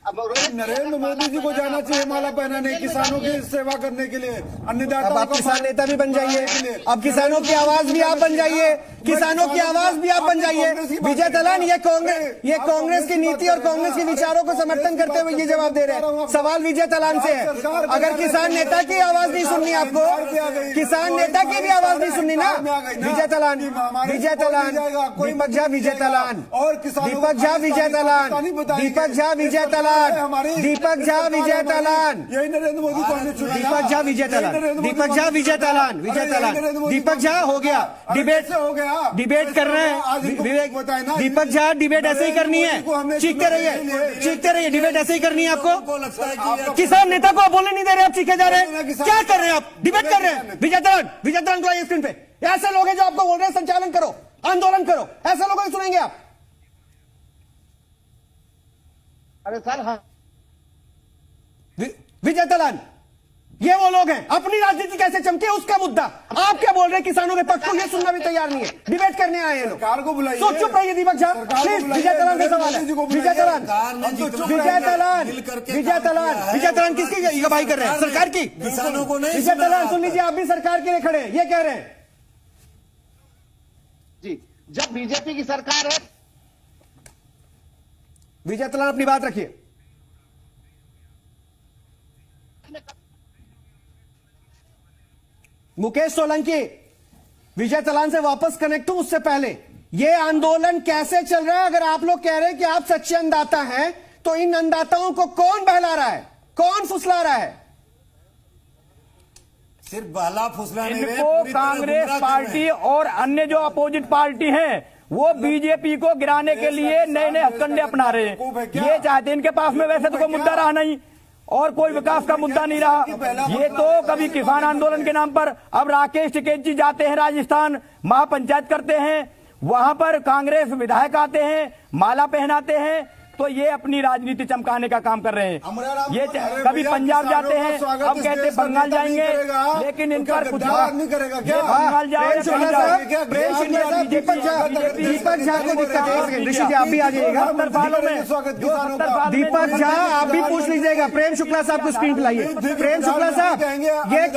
अगर
नरेंद्र मोदी जी को जाना चाहिए माला पहनाने, किसानों की सेवा करने के लिए, अन्नदाताओं।
अब आप किसान नेता भी बन जाइए, अब किसानों की आवाज भी आप बन जाइए, किसानों की आवाज भी आप बन जाइए। विजय तलान, ये कांग्रेस की नीति और कांग्रेस के विचारों को समर्थन करते हुए ये जवाब दे रहे हैं। सवाल विजय तलान से है, अगर किसान नेता की आवाज नहीं सुननी आपको, किसान नेता की भी आवाज नहीं सुननी ना, विजय तलान, दीपक झा विजय तलान, दीपक झा विजय तलान, दीपक झा विजय तलान, दीपक झा विजय तलान,
यही नरेंद्र मोदी को हमने चुना।
दीपक झा विजय तलान, दीपक झा विजय तलान, दीपक झा हो गया, डिबेट कर रहे हैं। दीपक झा डिबेट ऐसे ही करनी है, चीखते रहिए, डिबेट ऐसे ही करनी है आपको। किसान नेता को बोलने नहीं दे रहे, आप चीखे जा रहे हैं, क्या कर रहे हैं आप? डिबेट कर रहे हैं। विजय तलान को आइए स्क्रीन पे। ऐसे लोग हैं जो आपको बोल रहे हैं संचालन करो, आंदोलन करो, ऐसे लोगों को सुनेंगे आप?
अरे सर, हाँ
विजय तलान, ये वो लोग हैं, अपनी राजनीति कैसे चमके उसका मुद्दा। आप क्या बोल रहे हैं? किसानों के पक्ष को ये सुनना भी तैयार नहीं है, डिबेट करने आए हैं लोग।
सरकार को बुलाइए,
तो चुप रहिए दीपक झा प्लीज। विजय तलान का सवाल है, विजय तलान किसकी गवाही कर रहे हैं? सरकार की,
किसानों को नहीं।
विजय तलान सुन लीजिए, आप भी सरकार के लिए खड़े हैं, ये कह रहे हैं
जी, जब बीजेपी की सरकार है।
विजय तलान अपनी बात रखिए। मुकेश सोलंकी, विजय तलान से वापस कनेक्ट हूं, उससे पहले ये आंदोलन कैसे चल रहा है? अगर आप लोग कह रहे हैं कि आप सच्चे अन्नदाता हैं, तो इन अन्नदाताओं को कौन बहला रहा है, कौन फुसला रहा है?
सिर्फ बहला फुसला नहीं,
इनको कांग्रेस पार्टी और अन्य जो अपोजिट पार्टी हैं वो बीजेपी को गिराने के लिए नए नए हथकंडे अपना रहे हैं। ये चाहते हैं, इनके पास में वैसे तो कोई मुद्दा रहा नहीं और कोई विकास का मुद्दा नहीं रहा। ये तो कभी किसान आंदोलन के नाम पर, अब राकेश टिकैत जी जाते हैं राजस्थान, महापंचायत करते हैं, वहां पर कांग्रेस विधायक आते हैं, माला पहनाते हैं, तो ये अपनी राजनीति चमकाने का काम कर रहे हैं। ये कभी पंजाब जाते हैं, अब कहते हैं बंगाल जाएंगे, लेकिन इन पर कुछ नहीं करेगा। क्या बंगाल जाए?
दीपक झा को ऋषि जी आप भी आ जाइएगा।
70 सालों में
दीपक झा आप भी पूछ लीजिएगा। प्रेम शुक्ला साहब को स्क्रीन पे लाइए। प्रेम शुक्ला साहब, ये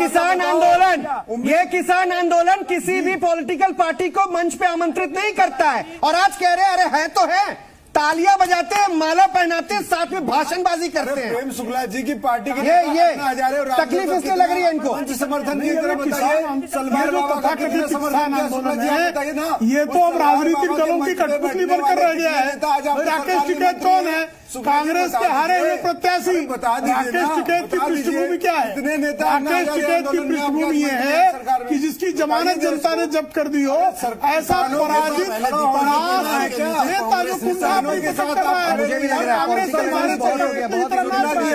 किसान आंदोलन किसी भी पॉलिटिकल पार्टी को मंच पे आमंत्रित नहीं करता है, और आज कह रहे हैं अरे है तो है, तालियां बजाते हैं, माला पहनाते हैं, साथ में भाषणबाजी करते हैं।
प्रेम शुक्ला जी की पार्टी के
ये तकलीफ इसलिए लग रही है इनको।
समर्थन नहीं कर बताइए,
ये तो अब राजनीतिक दलों की कठपुतली बनकर रह गया है। राकेश टिकैत कौन है? कांग्रेस के हारे हुए प्रत्याशी। राकेश टिकैत की पृष्ठभूमि क्या है? राकेश टिकैत की पृष्ठभूमि ये है कि जिसकी जमानत जनता ने जब्त कर दी हो, ऐसा पराजित नेता जो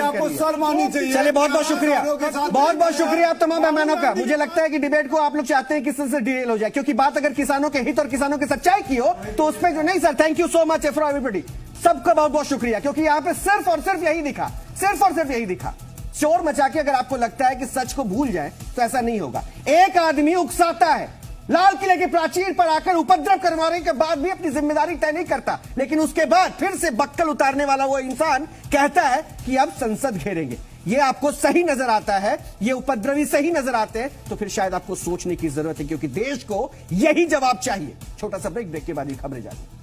आपको शर्म आनी चाहिए।
चलिए बहुत बहुत शुक्रिया, बहुत बहुत शुक्रिया आप तमाम मेहमानों का। मुझे लगता है कि डिबेट को आप लोग चाहते हैं कि इससे डिटेल हो जाए, क्योंकि बात अगर किसानों के हित और किसानों की सच्चाई की हो तो उस पर जो नहीं sir, thank you so much for everybody, सबका बहुत बहुत शुक्रिया, क्योंकि यहाँ पे सिर्फ और सिर्फ यही दिखा, शोर मचा के अगर आपको लगता है कि सच को भूल जाए तो ऐसा नहीं होगा। एक आदमी उकसाता है, लाल किले के प्राचीर पर आकर उपद्रव करवाने के बाद भी अपनी जिम्मेदारी तय नहीं करता, लेकिन उसके बाद फिर से बक्कल उतारने वाला वो इंसान कहता है कि अब संसद घेरेंगे। ये आपको सही नजर आता है, ये उपद्रवी सही नजर आते हैं, तो फिर शायद आपको सोचने की जरूरत है, क्योंकि देश को यही जवाब चाहिए। छोटा सा ब्रेक के बाद ये खबरें जारी।